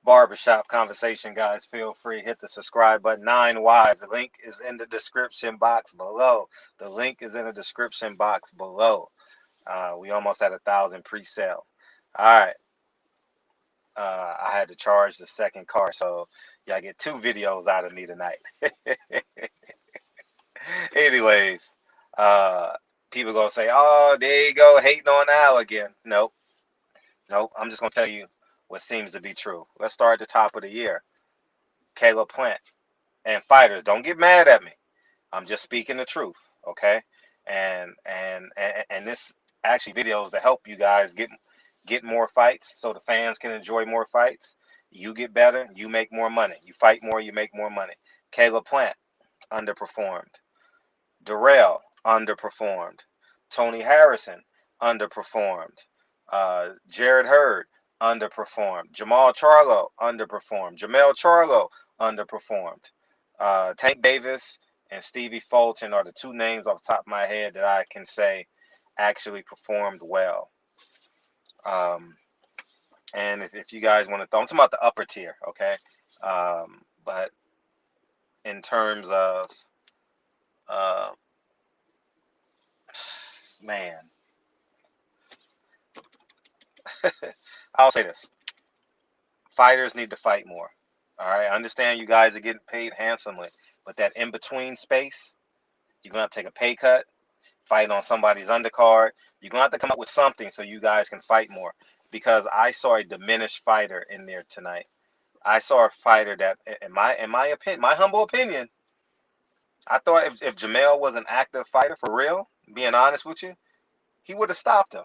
barbershop conversation, guys. Feel free, hit the subscribe button. 9 wives. The link is in the description box below. The link is in the description box below. We almost had 1,000 pre-sale. All right. I had to charge the second car, so y'all get 2 videos out of me tonight. Anyways, uh, people gonna say, "Oh, there you go, hating on Al again." Nope, nope. I'm just gonna tell you what seems to be true. Let's start at the top of the year. Caleb Plant and fighters, don't get mad at me. I'm just speaking the truth, okay? And this actually videos to help you guys get more fights, so the fans can enjoy more fights. You get better, you make more money. You fight more, you make more money. Caleb Plant underperformed. Darrell underperformed. Tony Harrison underperformed. Jared Hurd underperformed. Jamal Charlo underperformed. Jamel Charlo underperformed. Tank Davis and Stevie Fulton are the 2 names off the top of my head that I can say actually performed well. Um, and if you guys want to, I'm talking about the upper tier, okay? But in terms of, uh, man, I'll say this: fighters need to fight more. All right, I understand you guys are getting paid handsomely, but that in between space, you're gonna have to take a pay cut, fight on somebody's undercard. You're gonna have to come up with something so you guys can fight more. Because I saw a diminished fighter in there tonight. I saw a fighter that, in my opinion, my humble opinion, I thought if Jamel was an active fighter for real, being honest with you, he would have stopped him.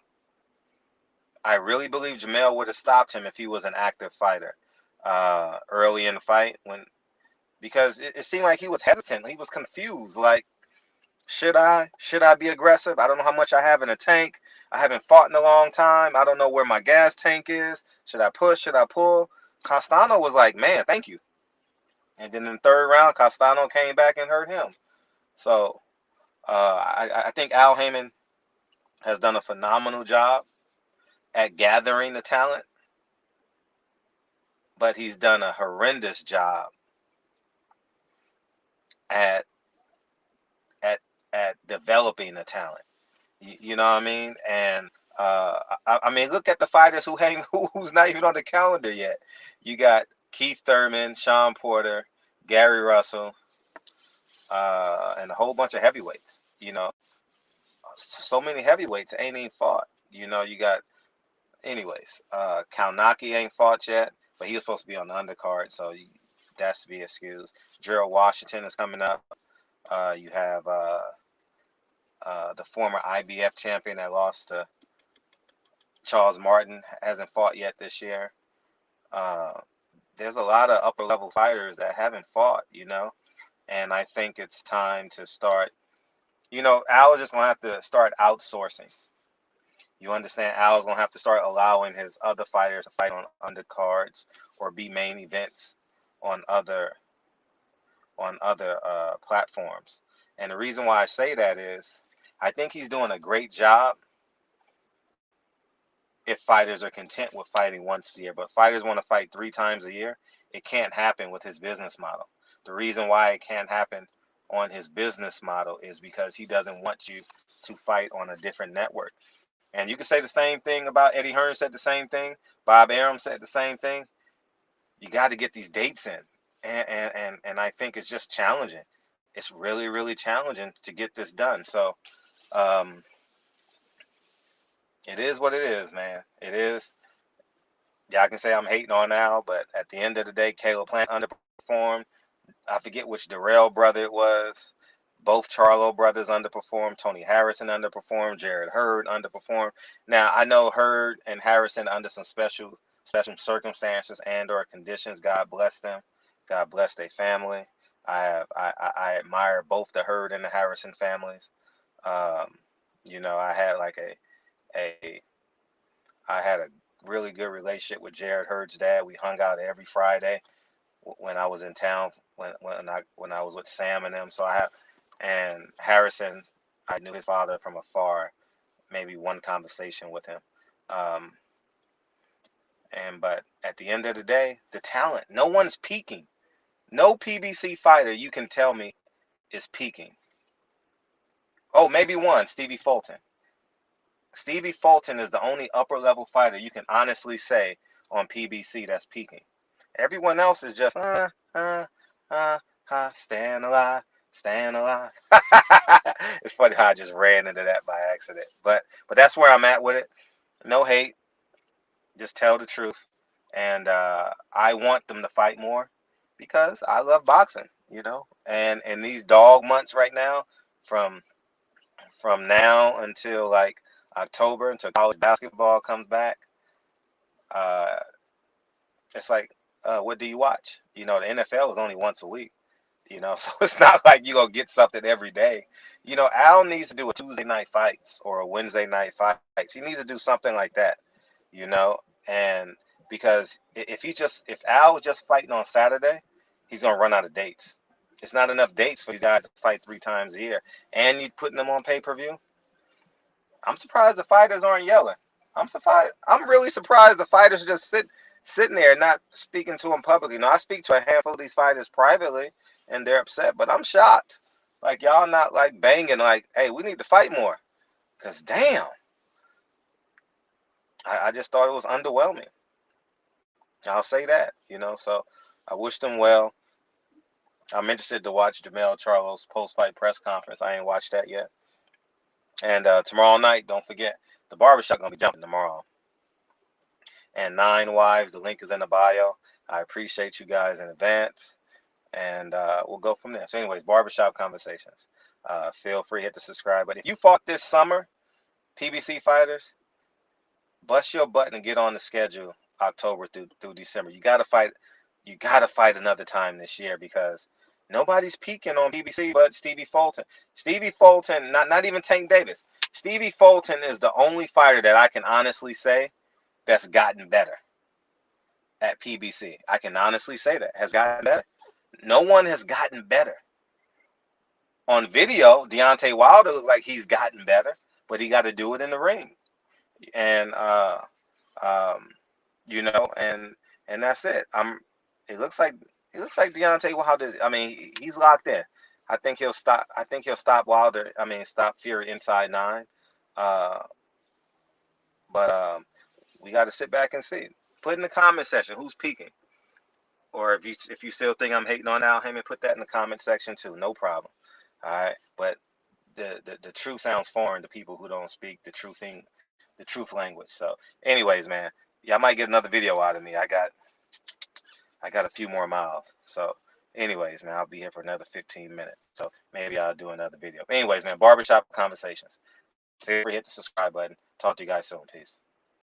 I really believe Jamel would have stopped him if he was an active fighter early in the fight, because it seemed like he was hesitant. He was confused. Like, should I be aggressive? I don't know how much I have in the tank. I haven't fought in a long time. I don't know where my gas tank is. Should I push? Should I pull? Castano was like, man, thank you. And then in the third round, Castano came back and hurt him. So I think Al Haymon has done a phenomenal job at gathering the talent, but he's done a horrendous job at at at developing the talent. You know what I mean? And I mean, look at the fighters who's not even on the calendar yet. You got Keith Thurman, Sean Porter, Gary Russell, and a whole bunch of heavyweights. So many heavyweights ain't even fought. You got, anyways. Kaunaki ain't fought yet, but he was supposed to be on the undercard, so that's to be excused. Gerald Washington is coming up. You have the former IBF champion that lost to Charles Martin, hasn't fought yet this year. Uh, there's a lot of upper level fighters that haven't fought. And I think it's time to start. Al is just gonna have to start outsourcing. You understand? Al's gonna have to start allowing his other fighters to fight on undercards or be main events on other platforms. And the reason why I say that is, I think he's doing a great job if fighters are content with fighting once a year. But fighters want to fight 3 times a year. It can't happen with his business model. The reason why it can't happen on his business model is because he doesn't want you to fight on a different network. And you can say the same thing about Eddie Hearn, said the same thing. Bob Arum said the same thing. You got to get these dates in. And I think it's just challenging. It's really, really challenging to get this done. So um, it is what it is, man. It is. Y'all can say I'm hating on now, but at the end of the day, Caleb Plant underperformed. I forget which Darrell brother it was. Both Charlo brothers underperformed. Tony Harrison underperformed. Jared Hurd underperformed. Now I know Hurd and Harrison under some special circumstances and/or conditions. God bless them. God bless their family. I admire both the Hurd and the Harrison families. Um, I had like a I had a really good relationship with Jared Hurd's dad. We hung out every Friday when I was in town, when I was with Sam and them. And Harrison, I knew his father from afar, maybe one conversation with him. Um, But at the end of the day, the talent, no one's peaking. No PBC fighter you can tell me is peaking. Oh, maybe one, Stevie Fulton. Stevie Fulton is the only upper level fighter you can honestly say on PBC that's peaking. Everyone else is just staying alive, staying alive. It's funny how I just ran into that by accident. But that's where I'm at with it. No hate, just tell the truth. And I want them to fight more because I love boxing, you know. And in these dog months right now, from now until like October, until college basketball comes back, uh, it's like, what do you watch? You know, the NFL is only once a week. You know, so it's not like you're gonna get something every day. You know, Al needs to do a Tuesday night fights or a Wednesday night fights. He needs to do something like that, you know, and because if Al was just fighting on Saturday, he's gonna run out of dates. It's not enough dates for these guys to fight 3 times a year, and you putting them on pay-per-view. I'm surprised the fighters aren't yelling. I'm surprised. I'm really surprised the fighters just sitting there not speaking to them publicly. Now I speak to a handful of these fighters privately, and they're upset. But I'm shocked. Like y'all not like banging. Like, hey, we need to fight more. Cause damn, I just thought it was underwhelming. I'll say that. You know. So I wish them well. I'm interested to watch Jamel Charlo's post-fight press conference. I ain't watched that yet. And tomorrow night, don't forget, the barbershop gonna be jumping tomorrow. And 9 Wives, the link is in the bio. I appreciate you guys in advance, and we'll go from there. So, anyways, barbershop conversations. Feel free to hit the subscribe button. If you fought this summer, PBC fighters, bust your butt and get on the schedule October through December. You gotta fight. You gotta fight another time this year because nobody's peaking on PBC but Stevie Fulton. Stevie Fulton, not even Tank Davis. Stevie Fulton is the only fighter that I can honestly say that's gotten better at PBC. I can honestly say that has gotten better. No one has gotten better. On video, Deontay Wilder looked like he's gotten better, but he got to do it in the ring. And um, you know, and that's it. It looks like Deontay Wilder. I mean, he's locked in. I think he'll stop. I think he'll stop Wilder. I mean, stop Fury inside 9. Uh, but we got to sit back and see. Put in the comment section who's peaking, or if you still think I'm hating on Al Haymon, put that in the comment section too. No problem. All right, but the truth sounds foreign to people who don't speak the truth language. So, anyways, man, yeah, I might get another video out of me. I got a few more miles. So, anyways, man, I'll be here for another 15 minutes. So maybe I'll do another video. Anyways, man, barbershop conversations. Feel free to hit the subscribe button. Talk to you guys soon. Peace.